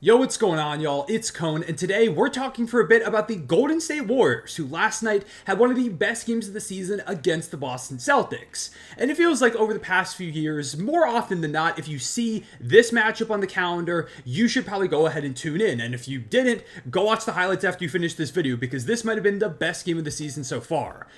Yo, what's going on, y'all? It's Cone, and today we're talking for a bit about the Golden State Warriors, who last night had one of the best games of the season against the Boston Celtics. And it feels like over the past few years, more often than not, if you see this matchup on the calendar, you should probably go ahead and tune in. And if you didn't, go watch the highlights after you finish this video, because this might have been the best game of the season so far.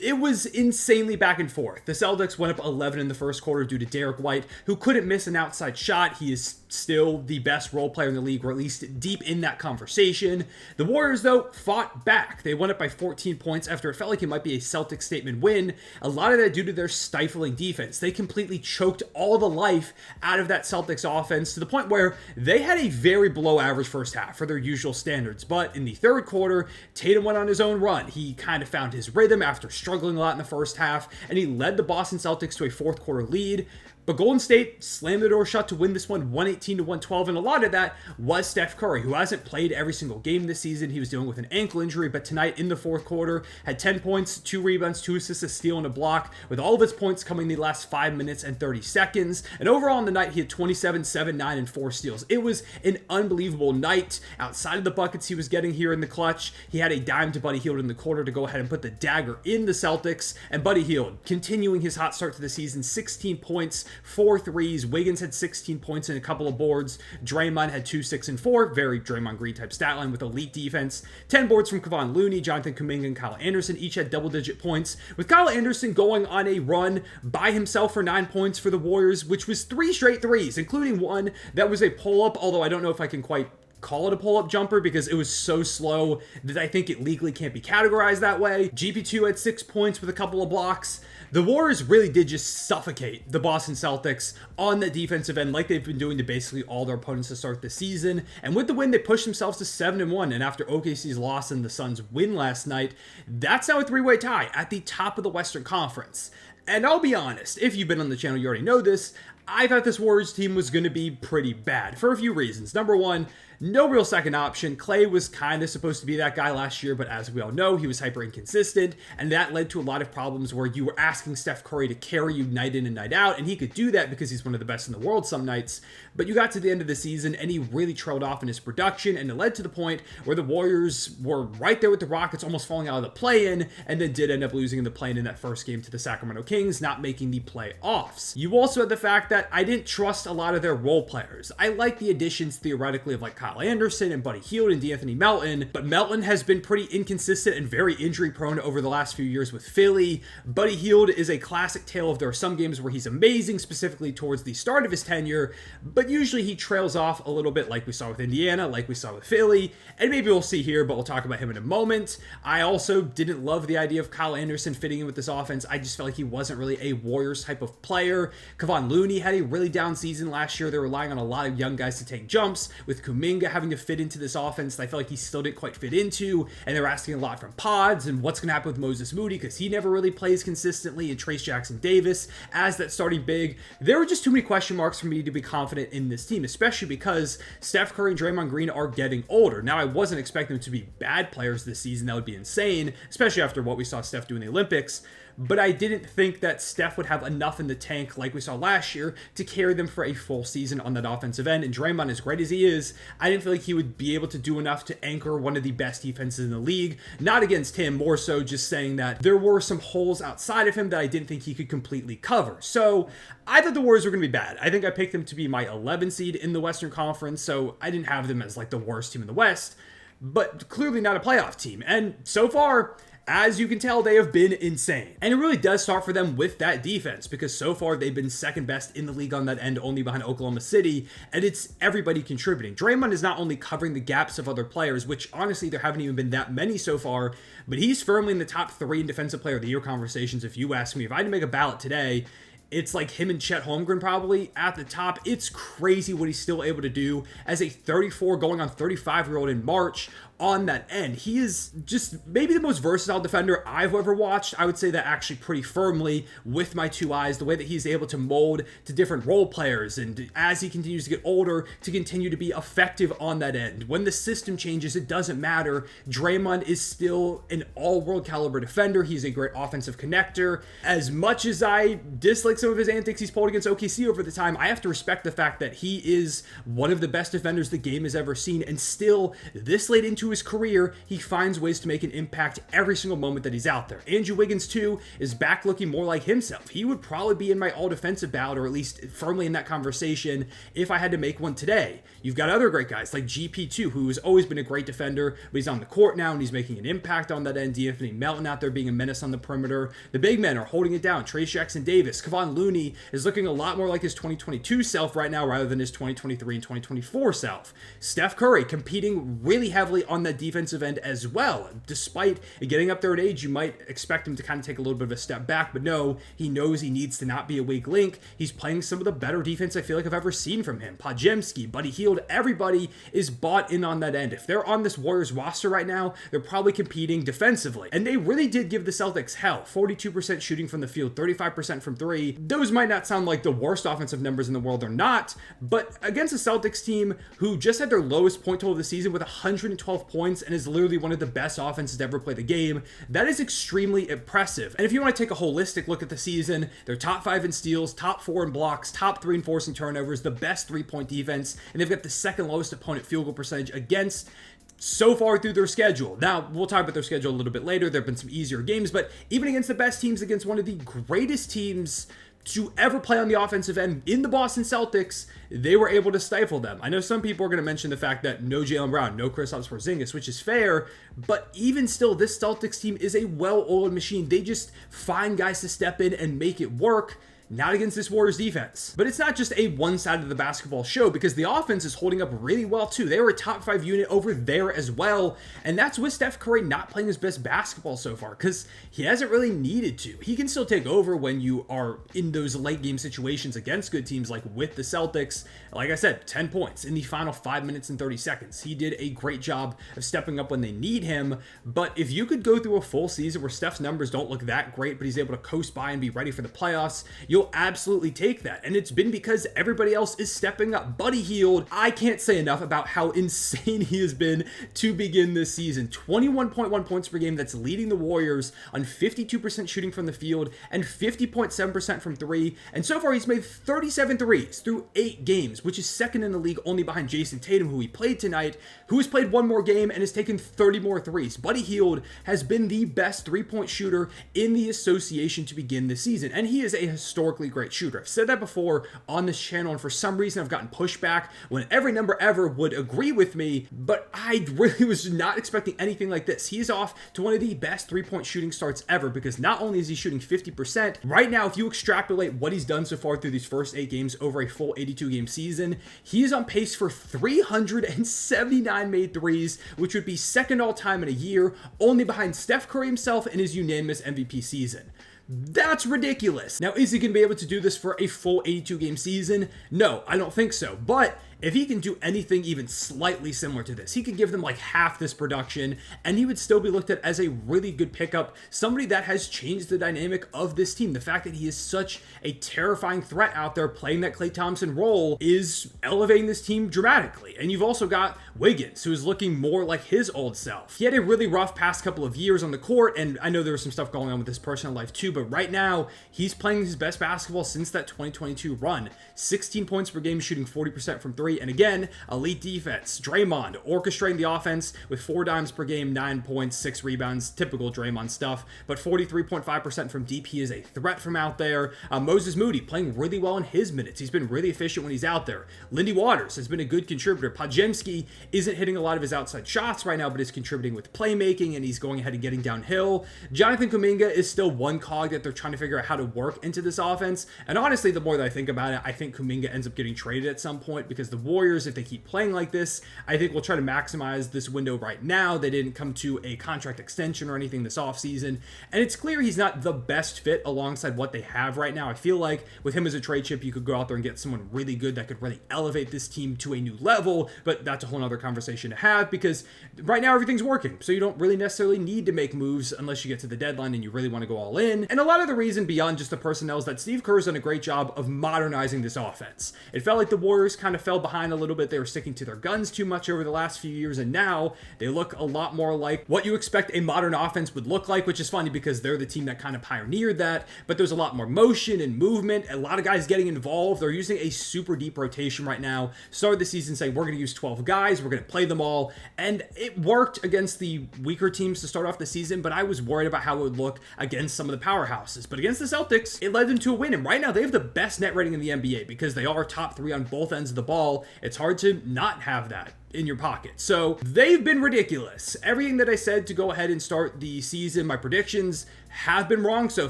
It was insanely back and forth. The Celtics went up 11 in the first quarter due to Derek White, who couldn't miss an outside shot. He is still the best role player in the league, or at least deep in that conversation. The Warriors, though, fought back. They won up by 14 points after it felt like it might be a Celtics statement win. A lot of that due to their stifling defense. They completely choked all the life out of that Celtics offense to the point where they had a very below average first half for their usual standards. But in the third quarter, Tatum went on his own run. He kind of found his rhythm after struggling a lot in the first half, and he led the Boston Celtics to a fourth quarter lead. But Golden State slammed the door shut to win this one 118-112, and a lot of that was Steph Curry, who hasn't played every single game this season. He was dealing with an ankle injury, but tonight in the fourth quarter had 10 points, 2 rebounds, 2 assists, a steal, and a block, with all of his points coming in the last 5 minutes and 30 seconds. And overall in the night, he had 27, 7, 9, and 4 steals. It was an unbelievable night. Outside of the buckets he was getting here in the clutch, he had a dime to Buddy Hield in the quarter to go ahead and put the dagger in the Celtics. And Buddy Hield, continuing his hot start to the season, 16 points, 4 threes. Wiggins had 16 points and a couple of boards. Draymond had 2, 6, and 4. Very Draymond Green type stat line with elite defense. 10 boards from Kevon Looney, Jonathan Kuminga, and Kyle Anderson each had double-digit points, with Kyle Anderson going on a run by himself for 9 points for the Warriors, which was 3 straight threes, including one that was a pull-up, although I don't know if I can quite call it a pull-up jumper because it was so slow that I think it legally can't be categorized that way. GP2 had 6 points with a couple of blocks. The Warriors really did just suffocate the Boston Celtics on the defensive end, like they've been doing to basically all their opponents to start the season. And with the win, they pushed themselves to 7-1. And after OKC's loss and the Suns' win last night, that's now a 3-way tie at the top of the Western Conference. And I'll be honest, if you've been on the channel, you already know this. I thought this Warriors team was going to be pretty bad for a few reasons. Number one, no real second option. Klay was kind of supposed to be that guy last year, but as we all know, he was hyper inconsistent, and that led to a lot of problems where you were asking Steph Curry to carry you night in and night out, and he could do that because he's one of the best in the world some nights, but you got to the end of the season, and he really trailed off in his production, and it led to the point where the Warriors were right there with the Rockets, almost falling out of the play-in, and then did end up losing in the play-in in that first game to the Sacramento Kings, not making the playoffs. You also had the fact that I didn't trust a lot of their role players. I like the additions theoretically of like Kyle Anderson and Buddy Hield and D'Anthony Melton, but Melton has been pretty inconsistent and very injury prone over the last few years with Philly. Buddy Hield is a classic tale of there are some games where he's amazing, specifically towards the start of his tenure, but usually he trails off a little bit like we saw with Indiana, like we saw with Philly, and maybe we'll see here, but we'll talk about him in a moment. I also didn't love the idea of Kyle Anderson fitting in with this offense. I just felt like he wasn't really a Warriors type of player. Kevon Looney had a really down season last year. They're relying on a lot of young guys to take jumps, with Kuminga having to fit into this offense that I felt like he still didn't quite fit into, and they're asking a lot from Pods and what's going to happen with Moses Moody because he never really plays consistently, and Trace Jackson Davis as that starting big. There were just too many question marks for me to be confident in this team, especially because Steph Curry and Draymond Green are getting older. Now, I wasn't expecting them to be bad players this season. That would be insane, especially after what we saw Steph do in the Olympics. But I didn't think that Steph would have enough in the tank like we saw last year to carry them for a full season on that offensive end. And Draymond, as great as he is, I didn't feel like he would be able to do enough to anchor one of the best defenses in the league. Not against him, more so just saying that there were some holes outside of him that I didn't think he could completely cover. So I thought the Warriors were going to be bad. I think I picked them to be my 11 seed in the Western Conference, so I didn't have them as like the worst team in the West, but clearly not a playoff team. And so far, as you can tell, they have been insane. And it really does start for them with that defense, because so far they've been second best in the league on that end, only behind Oklahoma City, and it's everybody contributing. Draymond is not only covering the gaps of other players, which honestly there haven't even been that many so far, but he's firmly in the top 3 in Defensive Player of the Year conversations. If you ask me, if I had to make a ballot today, it's like him and Chet Holmgren probably at the top. It's crazy what he's still able to do as a 34 going on 35-year-old in March on that end. He is just maybe the most versatile defender I've ever watched. I would say that actually pretty firmly with my 2 eyes, the way that he's able to mold to different role players, and as he continues to get older, to continue to be effective on that end. When the system changes, it doesn't matter. Draymond is still an all-world caliber defender. He's a great offensive connector. As much as I dislike some of his antics he's pulled against OKC over the time, I have to respect the fact that he is one of the best defenders the game has ever seen, and still, this late into his career, he finds ways to make an impact every single moment that he's out there. Andrew Wiggins, too, is back looking more like himself. He would probably be in my all-defensive ballot, or at least firmly in that conversation, if I had to make one today. You've got other great guys like GP2, who has always been a great defender, but he's on the court now, and he's making an impact on that end. D'Anthony Melton out there being a menace on the perimeter. The big men are holding it down. Trayce Jackson-Davis. Kevon Looney is looking a lot more like his 2022 self right now rather than his 2023 and 2024 self. Steph Curry competing really heavily on that defensive end as well. Despite getting up there in age, you might expect him to kind of take a little bit of a step back, but no, he knows he needs to not be a weak link. He's playing some of the better defense I feel like I've ever seen from him. Podziemski, Buddy Hield, everybody is bought in on that end. If they're on this Warriors roster right now, they're probably competing defensively. And they really did give the Celtics hell. 42% shooting from the field, 35% from three. Those might not sound like the worst offensive numbers in the world, they're not, but against a Celtics team who just had their lowest point total of the season with 112 points and is literally one of the best offenses to ever play the game, that is extremely impressive. And if you want to take a holistic look at the season, they're top 5 in steals, top 4 in blocks, top 3 in forcing turnovers, the best 3-point defense, and they've got the second lowest opponent field goal percentage against so far through their schedule. Now, we'll talk about their schedule a little bit later. There have been some easier games, but even against the best teams, against one of the greatest teams to ever play on the offensive end in the Boston Celtics, they were able to stifle them. I know some people are going to mention the fact that no Jaylen Brown, no Kristaps Porzingis, which is fair, but even still, this Celtics team is a well-oiled machine. They just find guys to step in and make it work. Not against this Warriors defense. But it's not just a one side of the basketball show, because the offense is holding up really well too. They were a top 5 unit over there as well, and that's with Steph Curry not playing his best basketball so far, because he hasn't really needed to. He can still take over when you are in those late game situations against good teams like with the Celtics. Like I said, 10 points in the final 5 minutes and 30 seconds. He did a great job of stepping up when they need him, but if you could go through a full season where Steph's numbers don't look that great, but he's able to coast by and be ready for the playoffs, you'll absolutely take that. And it's been because everybody else is stepping up. Buddy Hield, I can't say enough about how insane he has been to begin this season. 21.1 points per game, that's leading the Warriors on 52% shooting from the field and 50.7% from three. And so far he's made 37 threes through 8 games, which is second in the league only behind Jason Tatum, who he played tonight, who has played one more game and has taken 30 more threes. Buddy Hield has been the best 3-point shooter in the association to begin this season, and he is a historically great shooter. I've said that before on this channel, and for some reason I've gotten pushback when every number ever would agree with me, but I really was not expecting anything like this. He is off to one of the best 3-point shooting starts ever, because not only is he shooting 50%, right now if you extrapolate what he's done so far through these first 8 games over a full 82 game season, he is on pace for 379 made threes, which would be second all time in a year, only behind Steph Curry himself in his unanimous MVP season. That's ridiculous. Now, is he going to be able to do this for a full 82 game season? No, I don't think so. But if he can do anything even slightly similar to this, he could give them like half this production, and he would still be looked at as a really good pickup, somebody that has changed the dynamic of this team. The fact that he is such a terrifying threat out there playing that Klay Thompson role is elevating this team dramatically. And you've also got Wiggins, who is looking more like his old self. He had a really rough past couple of years on the court, and I know there was some stuff going on with his personal life too, but right now, he's playing his best basketball since that 2022 run. 16 points per game, shooting 40% from three, and again, elite defense. Draymond orchestrating the offense with 4 dimes per game, 9 points, 6 rebounds, typical Draymond stuff, but 43.5% from deep. He is a threat from out there. Moses Moody playing really well in his minutes. He's been really efficient when he's out there. Lindy Waters has been a good contributor. Podziemski isn't hitting a lot of his outside shots right now, but is contributing with playmaking, and he's going ahead and getting downhill. Jonathan Kuminga is still one cog that they're trying to figure out how to work into this offense, and honestly, the more that I think about it, I think Kuminga ends up getting traded at some point, because the Warriors, if they keep playing like this, I think will try to maximize this window right now. They didn't come to a contract extension or anything this offseason, and it's clear he's not the best fit alongside what they have right now. I feel like with him as a trade chip, you could go out there and get someone really good that could really elevate this team to a new level, but that's a whole nother another conversation to have, because right now everything's working. So you don't really necessarily need to make moves unless you get to the deadline and you really want to go all in. And a lot of the reason beyond just the personnel is that Steve Kerr's done a great job of modernizing this offense. It felt like the Warriors kind of fell behind a little bit. They were sticking to their guns too much over the last few years, and now they look a lot more like what you expect a modern offense would look like, which is funny because they're the team that kind of pioneered that. But there's a lot more motion and movement, a lot of guys getting involved. They're using a super deep rotation right now. Started the season saying we're going to use 12 guys, we're going to play them all, and it worked against the weaker teams to start off the season, but I was worried about how it would look against some of the powerhouses. But against the Celtics, it led them to a win, and right now they have the best net rating in the NBA because they are top 3 on both ends of the ball. It's hard to not have that in your pocket. So they've been ridiculous. Everything that I said to go ahead and start the season, my predictions have been wrong so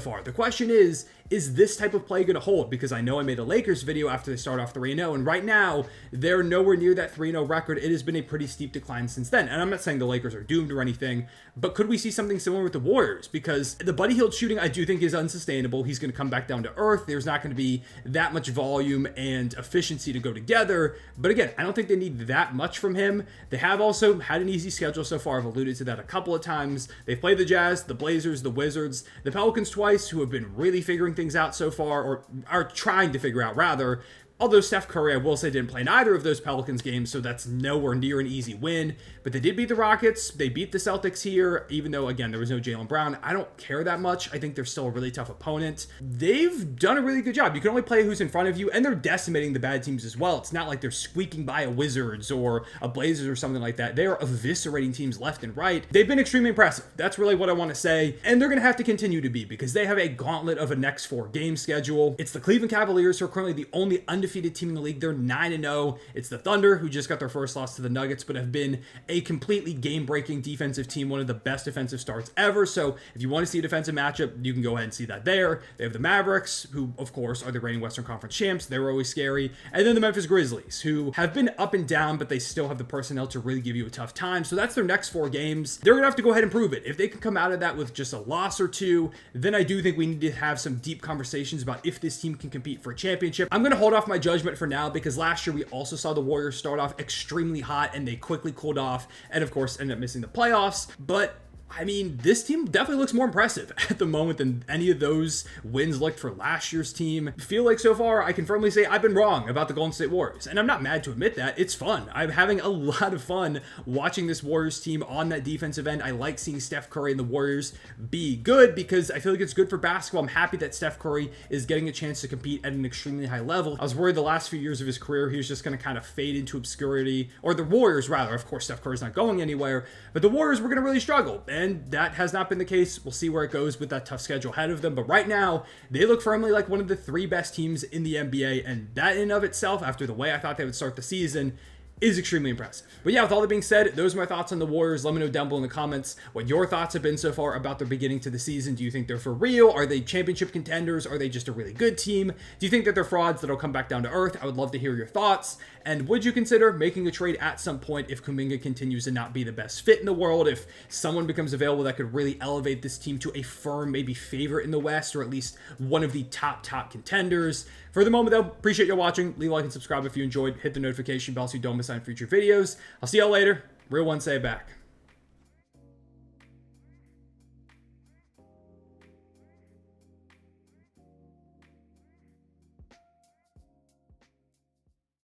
far. The question is this type of play going to hold? Because I know I made a Lakers video after they start off 3-0, and right now they're nowhere near that 3-0 record. It has been a pretty steep decline since then. And I'm not saying the Lakers are doomed or anything, but could we see something similar with the Warriors? Because the Buddy Hield shooting, I do think, is unsustainable. He's going to come back down to earth. There's not going to be that much volume and efficiency to go together. But again, I don't think they need that much from him. They have also had an easy schedule so far. I've alluded to that a couple of times. They've played the Jazz, the Blazers, the Wizards, the Pelicans twice, who have been really figuring things out so far, or are trying to figure out rather. Although Steph Curry, I will say, didn't play in either of those Pelicans games, so that's nowhere near an easy win. But they did beat the Rockets. They beat the Celtics here, even though, again, there was no Jaylen Brown. I don't care that much. I think they're still a really tough opponent. They've done a really good job. You can only play who's in front of you, and they're decimating the bad teams as well. It's not like they're squeaking by a Wizards or a Blazers or something like that. They are eviscerating teams left and right. They've been extremely impressive. That's really what I want to say. And they're going to have to continue to be, because they have a gauntlet of a next 4-game schedule. It's the Cleveland Cavaliers, who are currently the only undefeated team in the league. They're 9-0. It's the Thunder, who just got their first loss to the Nuggets, but have been a completely game-breaking defensive team, one of the best defensive starts ever. So if you want to see a defensive matchup, you can go ahead and see that there. They have the Mavericks, who, of course, are the reigning Western Conference champs. They're always scary. And then the Memphis Grizzlies, who have been up and down, but they still have the personnel to really give you a tough time. So that's their next 4 games. They're going to have to go ahead and prove it. If they can come out of that with just a loss or 2, then I do think we need to have some deep conversations about if this team can compete for a championship. I'm going to hold off my judgment for now, because last year we also saw the Warriors start off extremely hot and they quickly cooled off and of course ended up missing the playoffs. But I mean, this team definitely looks more impressive at the moment than any of those wins looked for last year's team. I feel like so far I can firmly say I've been wrong about the Golden State Warriors, and I'm not mad to admit that. It's fun. I'm having a lot of fun watching this Warriors team on that defensive end. I like seeing Steph Curry and the Warriors be good because I feel like it's good for basketball. I'm happy that Steph Curry is getting a chance to compete at an extremely high level. I was worried the last few years of his career he was just going to kind of fade into obscurity, or the Warriors rather. Of course, Steph Curry's not going anywhere, but the Warriors were going to really struggle, and that has not been the case. We'll see where it goes with that tough schedule ahead of them, but right now they look firmly like one of the 3 best teams in the NBA, and that in and of itself, after the way I thought they would start the season, is extremely impressive. But yeah, with all that being said, those are my thoughts on the Warriors. Let me know down below in the comments what your thoughts have been so far about their beginning to the season. Do you think they're for real? Are they championship contenders? Are they just a really good team? Do you think that they're frauds that'll come back down to earth? I would love to hear your thoughts. And would you consider making a trade at some point if Kuminga continues to not be the best fit in the world? If someone becomes available that could really elevate this team to a firm, maybe favorite in the West, or at least one of the top contenders? For the moment, though, appreciate you watching. Leave a like and subscribe if you enjoyed. Hit the notification bell so you don't miss out on future videos. I'll see y'all later. Real one, say it back.